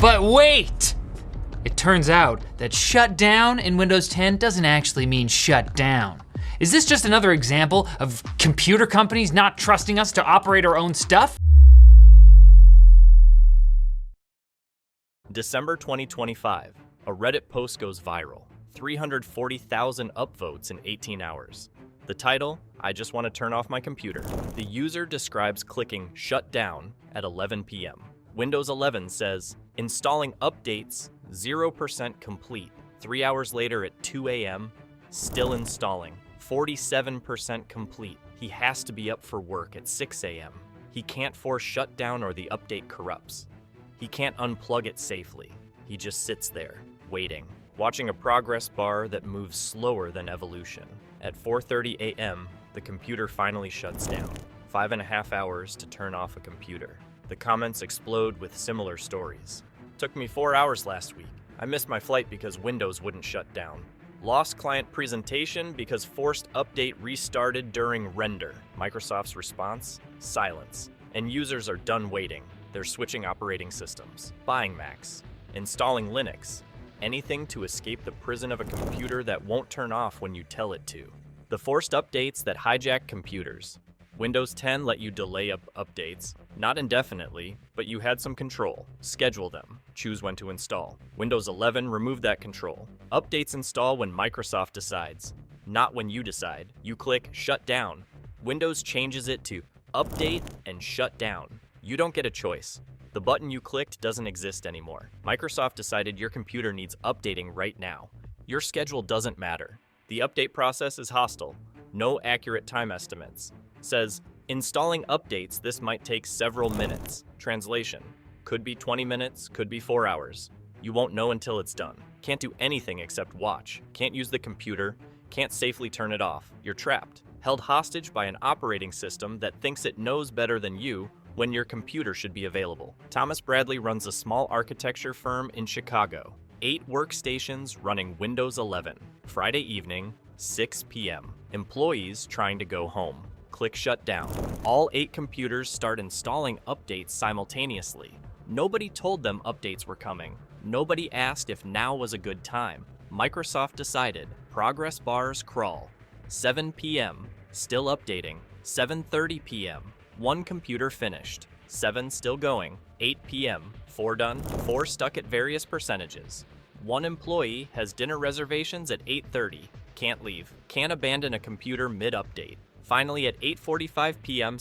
But wait! It turns out that shutdown in Windows 10 doesn't actually mean shut down. Is this just another example of computer companies not trusting us to operate our own stuff? December 2025, a Reddit post goes viral. 340,000 upvotes in 18 hours. The title, I just want to turn off my computer. The user describes clicking shut down at 11 p.m. Windows 11 says, installing updates, 0% complete. 3 hours later at 2 a.m., still installing, 47% complete. He has to be up for work at 6 a.m. He can't force shutdown or the update corrupts. He can't unplug it safely. He just sits there, waiting, watching a progress bar that moves slower than evolution. At 4:30 a.m., the computer finally shuts down. 5.5 hours to turn off a computer. The comments explode with similar stories. Took me 4 hours last week. I missed my flight because Windows wouldn't shut down. Lost client presentation because forced update restarted during render. Microsoft's response? Silence. And users are done waiting. They're switching operating systems. Buying Macs. Installing Linux. Anything to escape the prison of a computer that won't turn off when you tell it to. The forced updates that hijack computers. Windows 10 let you delay updates, not indefinitely, but you had some control. Schedule them. Choose when to install. Windows 11 removed that control. Updates install when Microsoft decides, not when you decide. You click shut down. Windows changes it to update and shut down. You don't get a choice. The button you clicked doesn't exist anymore. Microsoft decided your computer needs updating right now. Your schedule doesn't matter. The update process is hostile. No accurate time estimates. Says, installing updates, this might take several minutes. Translation, could be 20 minutes, could be 4 hours. You won't know until it's done. Can't do anything except watch. Can't use the computer. Can't safely turn it off. You're trapped. Held hostage by an operating system that thinks it knows better than you when your computer should be available. Thomas Bradley runs a small architecture firm in Chicago. 8 workstations running Windows 11. Friday evening, 6 p.m. Employees trying to go home. Click shut down. All 8 computers start installing updates simultaneously. Nobody told them updates were coming. Nobody asked if now was a good time. Microsoft decided. Progress bars crawl. 7 p.m. Still updating. 7:30 p.m. 1 computer finished. 7 still going. 8 p.m. 4 done. 4 stuck at various percentages. 1 employee has dinner reservations at 8:30. Can't leave. Can't abandon a computer mid-update. Finally, at 8:45 p.m.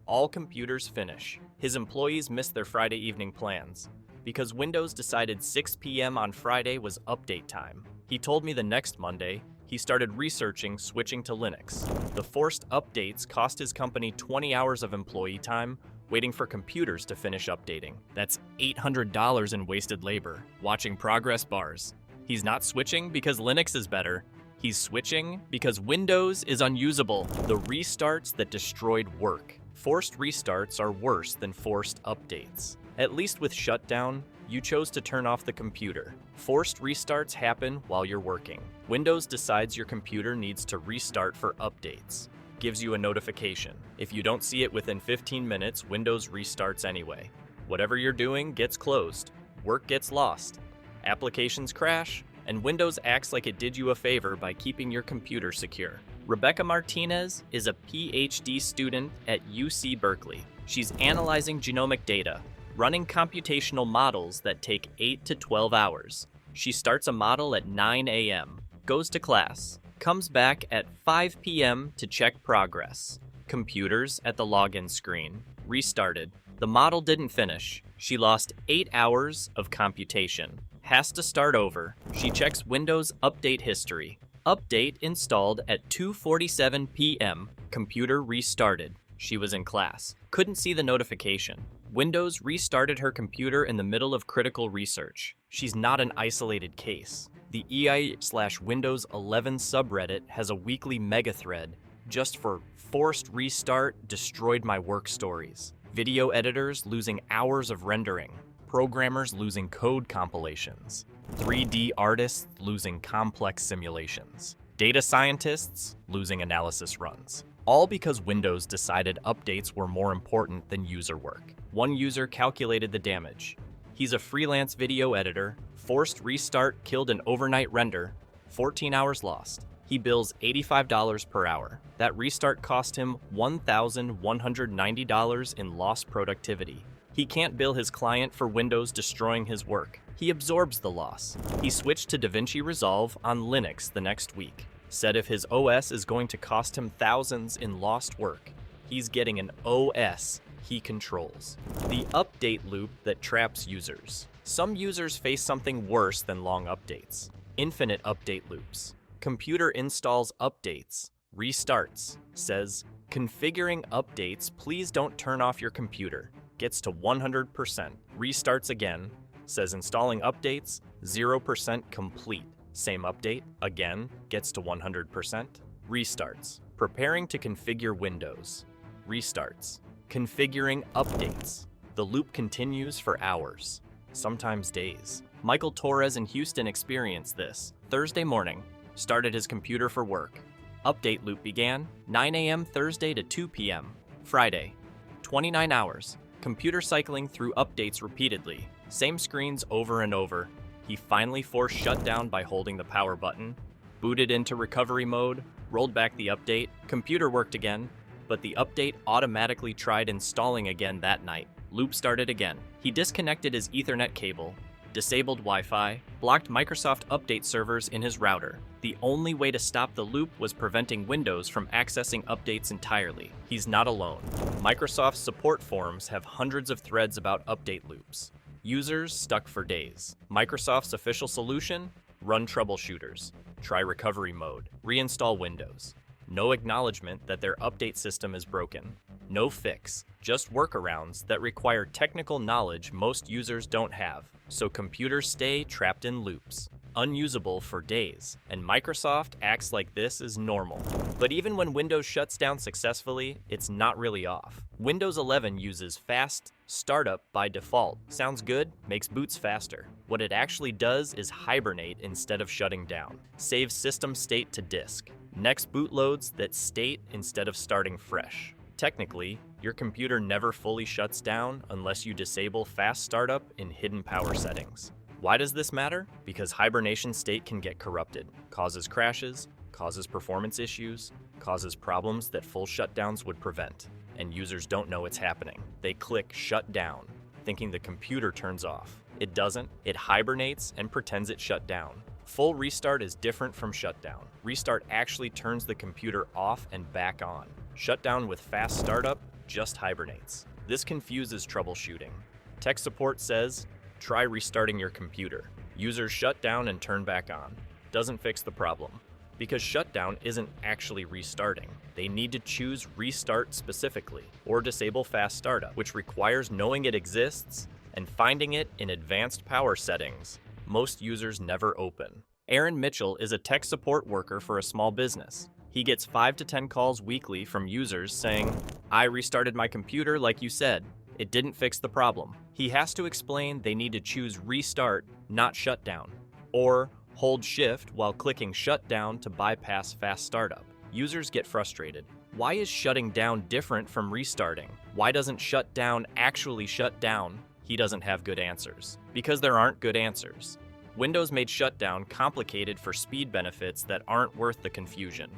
all computers finish. His employees missed their Friday evening plans because Windows decided 6 p.m. on Friday was update time. He told me the next Monday, he started researching switching to Linux. The forced updates cost his company 20 hours of employee time waiting for computers to finish updating. That's $800 in wasted labor, watching progress bars. He's not switching because Linux is better. He's switching because Windows is unusable. The restarts that destroyed work. Forced restarts are worse than forced updates. At least with shutdown, you chose to turn off the computer. Forced restarts happen while you're working. Windows decides your computer needs to restart for updates. Gives you a notification. If you don't see it within 15 minutes, Windows restarts anyway. Whatever you're doing gets closed. Work gets lost. Applications crash, and Windows acts like it did you a favor by keeping your computer secure. Rebecca Martinez is a PhD student at UC Berkeley. She's analyzing genomic data, running computational models that take 8 to 12 hours. She starts a model at 9 a.m., goes to class, comes back at 5 p.m. to check progress. Computers at the login screen. Restarted. The model didn't finish. She lost 8 hours of computation. Has to start over. She checks Windows update history. Update installed at 2:47 p.m. Computer restarted. She was in class. Couldn't see the notification. Windows restarted her computer in the middle of critical research. She's not an isolated case. The EI/Windows 11 subreddit has a weekly mega thread just for forced restart destroyed my work stories. Video editors losing hours of rendering. Programmers losing code compilations. 3D artists losing complex simulations. Data scientists losing analysis runs. All because Windows decided updates were more important than user work. One user calculated the damage. He's a freelance video editor. Forced restart killed an overnight render. 14 hours lost. He bills $85 per hour. That restart cost him $1,190 in lost productivity. He can't bill his client for Windows destroying his work. He absorbs the loss. He switched to DaVinci Resolve on Linux the next week. Said if his OS is going to cost him thousands in lost work, he's getting an OS he controls. The update loop that traps users. Some users face something worse than long updates. Infinite update loops. Computer installs updates, restarts, says, configuring updates, please don't turn off your computer. Gets to 100%, restarts again, says installing updates, 0% complete. Same update, again, gets to 100%, restarts. Preparing to configure Windows, restarts. Configuring updates. The loop continues for hours, sometimes days. Michael Torres in Houston experienced this. Thursday morning, started his computer for work. Update loop began 9 a.m. Thursday to 2 p.m. Friday. 29 hours. Computer cycling through updates repeatedly. Same screens over and over. He finally forced shutdown by holding the power button. Booted into recovery mode. Rolled back the update. Computer worked again. But the update automatically tried installing again that night. Loop started again. He disconnected his Ethernet cable. Disabled Wi-Fi, blocked Microsoft update servers in his router. The only way to stop the loop was preventing Windows from accessing updates entirely. He's not alone. Microsoft's support forums have hundreds of threads about update loops. Users stuck for days. Microsoft's official solution? Run troubleshooters. Try recovery mode. Reinstall Windows. No acknowledgement that their update system is broken. No fix, just workarounds that require technical knowledge most users don't have, so computers stay trapped in loops, unusable for days, and Microsoft acts like this is normal. But even when Windows shuts down successfully, it's not really off. Windows 11 uses fast startup by default. Sounds good, makes boots faster. What it actually does is hibernate instead of shutting down, saves system state to disk. Next boot loads that state instead of starting fresh. Technically, your computer never fully shuts down unless you disable fast startup in hidden power settings. Why does this matter? Because hibernation state can get corrupted, causes crashes, causes performance issues, causes problems that full shutdowns would prevent, and users don't know it's happening. They click shut down, thinking the computer turns off. It doesn't, it hibernates and pretends it shut down. Full restart is different from shutdown. Restart actually turns the computer off and back on. Shutdown with fast startup just hibernates. This confuses troubleshooting. Tech support says, try restarting your computer. Users shut down and turn back on. Doesn't fix the problem. Because shutdown isn't actually restarting. They need to choose restart specifically, or disable fast startup, which requires knowing it exists and finding it in advanced power settings most users never open. Aaron Mitchell is a tech support worker for a small business. He gets 5 to 10 calls weekly from users saying, I restarted my computer like you said. It didn't fix the problem. He has to explain they need to choose restart, not shutdown, or hold shift while clicking shutdown to bypass fast startup. Users get frustrated. Why is shutting down different from restarting? Why doesn't shutdown actually shut down? He doesn't have good answers. Because there aren't good answers. Windows made shutdown complicated for speed benefits that aren't worth the confusion.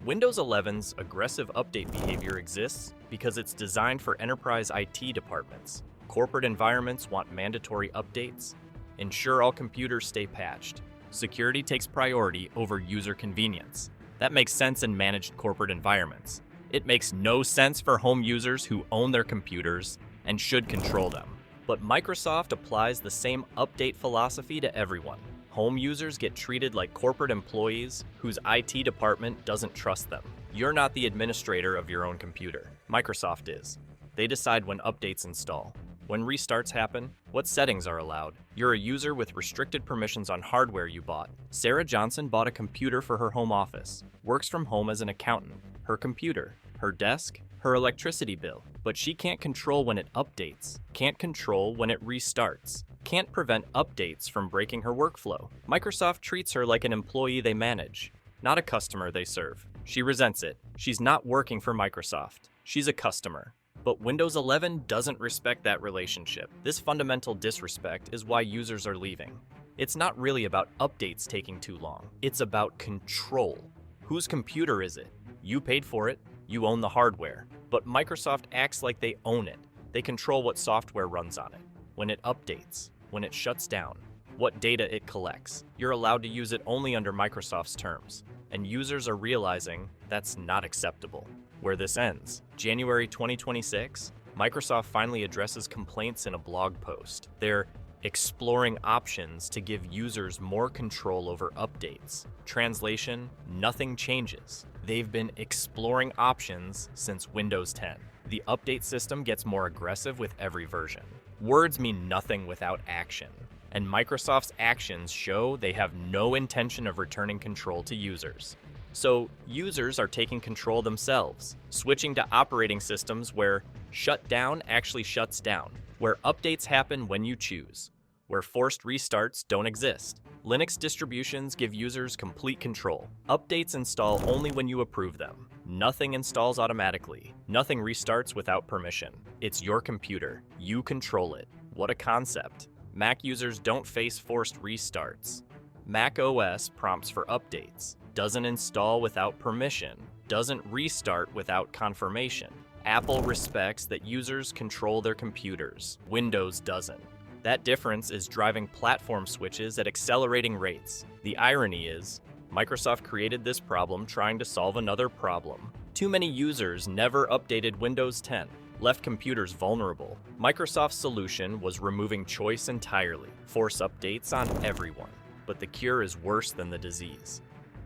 Windows 11's aggressive update behavior exists because it's designed for enterprise IT departments. Corporate environments want mandatory updates. Ensure all computers stay patched. Security takes priority over user convenience. That makes sense in managed corporate environments. It makes no sense for home users who own their computers and should control them. But Microsoft applies the same update philosophy to everyone. Home users get treated like corporate employees whose IT department doesn't trust them. You're not the administrator of your own computer. Microsoft is. They decide when updates install, when restarts happen, what settings are allowed. You're a user with restricted permissions on hardware you bought. Sarah Johnson bought a computer for her home office, works from home as an accountant. Her computer, her desk, her electricity bill, but she can't control when it updates, can't control when it restarts, can't prevent updates from breaking her workflow. Microsoft treats her like an employee they manage, not a customer they serve. She resents it. She's not working for Microsoft. She's a customer. But Windows 11 doesn't respect that relationship. This fundamental disrespect is why users are leaving. It's not really about updates taking too long. It's about control. Whose computer is it? You paid for it, you own the hardware. But Microsoft acts like they own it. They control what software runs on it, when it updates, when it shuts down, what data it collects. You're allowed to use it only under Microsoft's terms, and users are realizing that's not acceptable. Where this ends, January 2026, Microsoft finally addresses complaints in a blog post. They're exploring options to give users more control over updates. Translation, nothing changes. They've been exploring options since Windows 10. The update system gets more aggressive with every version. Words mean nothing without action, and Microsoft's actions show they have no intention of returning control to users. So users are taking control themselves, switching to operating systems where Shutdown actually shuts down, where updates happen when you choose, where forced restarts don't exist. Linux distributions give users complete control. Updates install only when you approve them. Nothing installs automatically. Nothing restarts without permission. It's your computer. You control it. What a concept. Mac users don't face forced restarts. Mac OS prompts for updates. Doesn't install without permission. Doesn't restart without confirmation. Apple respects that users control their computers. Windows doesn't. That difference is driving platform switches at accelerating rates. The irony is, Microsoft created this problem trying to solve another problem. Too many users never updated Windows 10, left computers vulnerable. Microsoft's solution was removing choice entirely, force updates on everyone. But the cure is worse than the disease.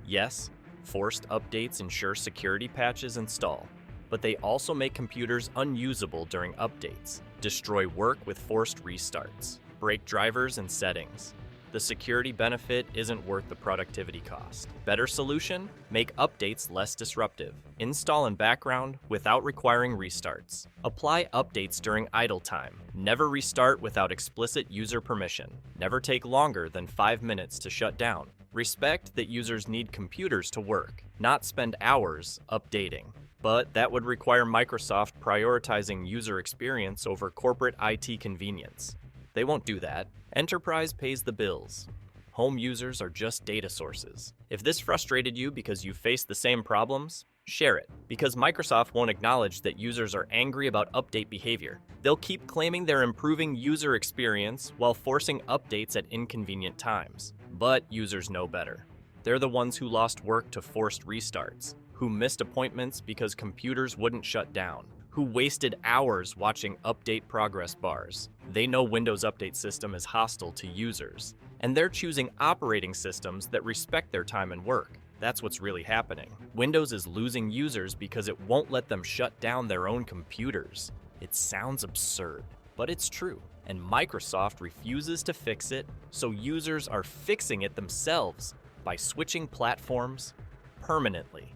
Yes, forced updates ensure security patches install, but they also make computers unusable during updates, destroy work with forced restarts, break drivers and settings. The security benefit isn't worth the productivity cost. Better solution? Make updates less disruptive. Install in background without requiring restarts. Apply updates during idle time. Never restart without explicit user permission. Never take longer than 5 minutes to shut down. Respect that users need computers to work, not spend hours updating. But that would require Microsoft prioritizing user experience over corporate IT convenience. They won't do that. Enterprise pays the bills. Home users are just data sources. If this frustrated you because you face the same problems, share it, because Microsoft won't acknowledge that users are angry about update behavior. They'll keep claiming they're improving user experience while forcing updates at inconvenient times. But users know better. They're the ones who lost work to forced restarts, who missed appointments because computers wouldn't shut down, who wasted hours watching update progress bars. They know Windows Update System is hostile to users, and they're choosing operating systems that respect their time and work. That's what's really happening. Windows is losing users because it won't let them shut down their own computers. It sounds absurd, but it's true. And Microsoft refuses to fix it, so users are fixing it themselves by switching platforms permanently.